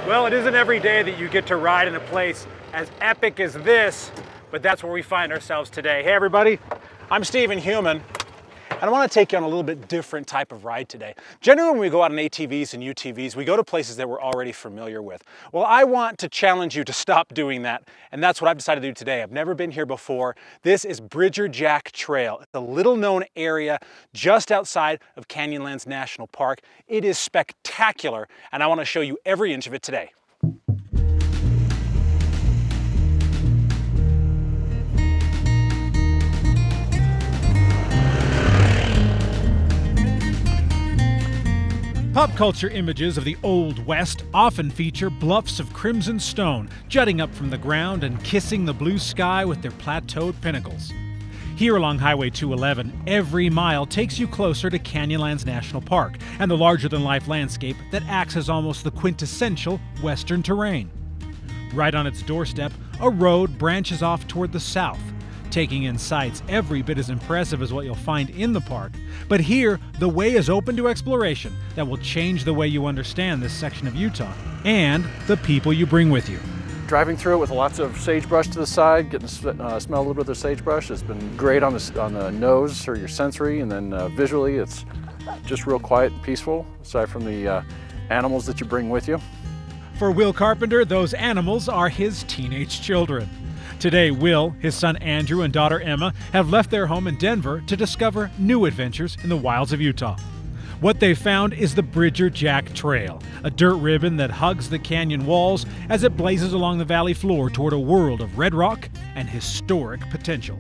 Well, it isn't every day that you get to ride in a place as epic as this, but that's where we find ourselves today. Hey everybody, I'm Stephen Human, and I want to take you on a little bit different type of ride today. Generally, when we go out on ATVs and UTVs, we go to places that we're already familiar with. Well, I want to challenge you to stop doing that, and that's what I've decided to do today. I've never been here before. This is Bridger Jack Trail. It's a little-known area just outside of Canyonlands National Park. It is spectacular, and I want to show you every inch of it today. Pop culture images of the Old West often feature bluffs of crimson stone jutting up from the ground and kissing the blue sky with their plateaued pinnacles. Here along Highway 211, every mile takes you closer to Canyonlands National Park and the larger-than-life landscape that acts as almost the quintessential Western terrain. Right on its doorstep, a road branches off toward the south, taking in sights every bit as impressive as what you'll find in the park. But here, the way is open to exploration that will change the way you understand this section of Utah and the people you bring with you. Driving through it with lots of sagebrush to the side, getting to smell a little bit of the sagebrush has been great on the nose or your sensory, and then visually it's just real quiet and peaceful, aside from the animals that you bring with you. For Will Carpenter, those animals are his teenage children. Today, Will, his son Andrew, and daughter Emma have left their home in Denver to discover new adventures in the wilds of Utah. What they found is the Bridger Jack Trail, a dirt ribbon that hugs the canyon walls as it blazes along the valley floor toward a world of red rock and historic potential.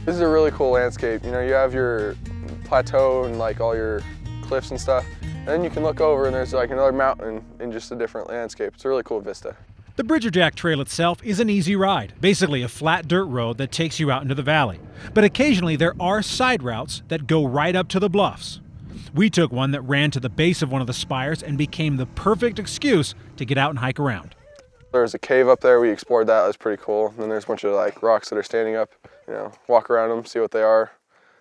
This is a really cool landscape. You know, you have your plateau and like all your cliffs and stuff, and then you can look over and there's like another mountain in just a different landscape. It's a really cool vista. The Bridger Jack Trail itself is an easy ride, basically a flat dirt road that takes you out into the valley. But occasionally there are side routes that go right up to the bluffs. We took one that ran to the base of one of the spires and became the perfect excuse to get out and hike around. There's a cave up there, we explored that, it was pretty cool. And then there's a bunch of like rocks that are standing up, you know, walk around them, see what they are,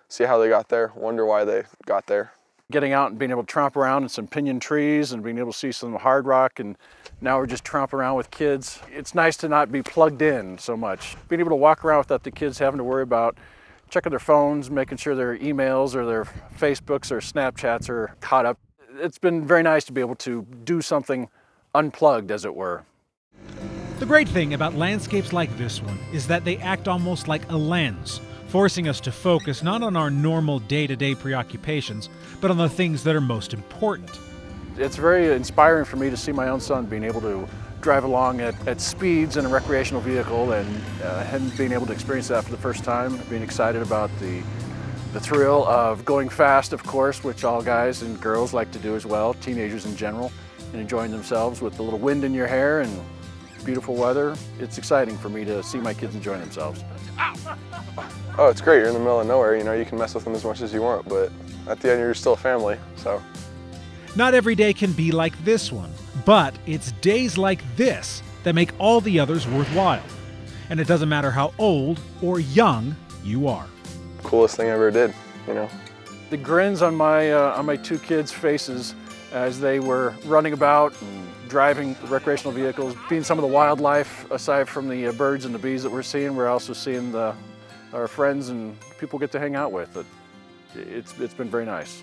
see how they got there, wonder why they got there. Getting out and being able to tromp around in some pinyon trees and being able to see some hard rock, and now we're just tromping around with kids. It's nice to not be plugged in so much. Being able to walk around without the kids having to worry about checking their phones, making sure their emails or their Facebooks or Snapchats are caught up. It's been very nice to be able to do something unplugged, as it were. The great thing about landscapes like this one is that they act almost like a lens, forcing us to focus not on our normal day-to-day preoccupations, but on the things that are most important. It's very inspiring for me to see my own son being able to drive along at speeds in a recreational vehicle and him being able to experience that for the first time, being excited about the thrill of going fast, of course, which all guys and girls like to do as well, teenagers in general, and enjoying themselves with a little wind in your hair and beautiful weather. It's exciting for me to see my kids enjoying themselves. Oh, it's great, you're in the middle of nowhere, you know, you can mess with them as much as you want, but at the end you're still a family, so. Not every day can be like this one, but it's days like this that make all the others worthwhile. And it doesn't matter how old or young you are. Coolest thing I ever did, you know. The grins on my two kids' faces as they were running about and driving recreational vehicles, being some of the wildlife, aside from the birds and the bees that we're seeing, we're also seeing our friends and people get to hang out with. It's been very nice.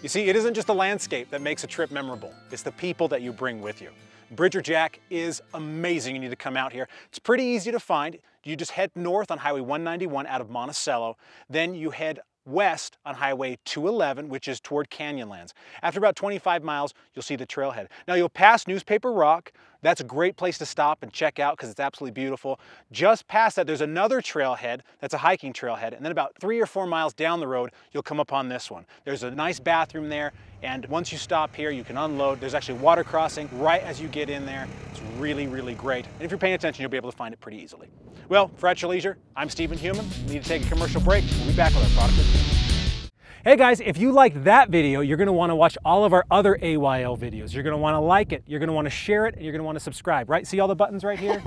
You see, it isn't just the landscape that makes a trip memorable, it's the people that you bring with you. Bridger Jack is amazing. You need to come out here. It's pretty easy to find. You just head north on Highway 191 out of Monticello, then you head west on Highway 211, which is toward Canyonlands. After about 25 miles, you'll see the trailhead. Now you'll pass Newspaper Rock. That's a great place to stop and check out because it's absolutely beautiful. Just past that, there's another trailhead that's a hiking trailhead, and then about 3 or 4 miles down the road, you'll come upon this one. There's a nice bathroom there, and once you stop here, you can unload. There's actually water crossing right as you get in there. It's really, really great. And if you're paying attention, you'll be able to find it pretty easily. Well, for At Your Leisure, I'm Stephen Human. We need to take a commercial break. We'll be back with our product review. Hey guys, if you liked that video, you're gonna wanna watch all of our other AYL videos. You're gonna wanna like it, you're gonna wanna share it, and you're gonna wanna subscribe, right? See all the buttons right here?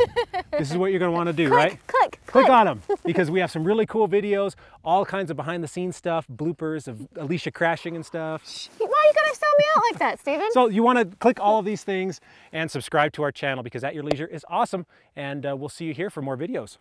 This is what you're gonna wanna do, right? Click on them, because we have some really cool videos, all kinds of behind the scenes stuff, bloopers of Alicia crashing and stuff. Why are you gonna sell me out like that, Steven? So you wanna click all of these things and subscribe to our channel, because At Your Leisure is awesome, and we'll see you here for more videos.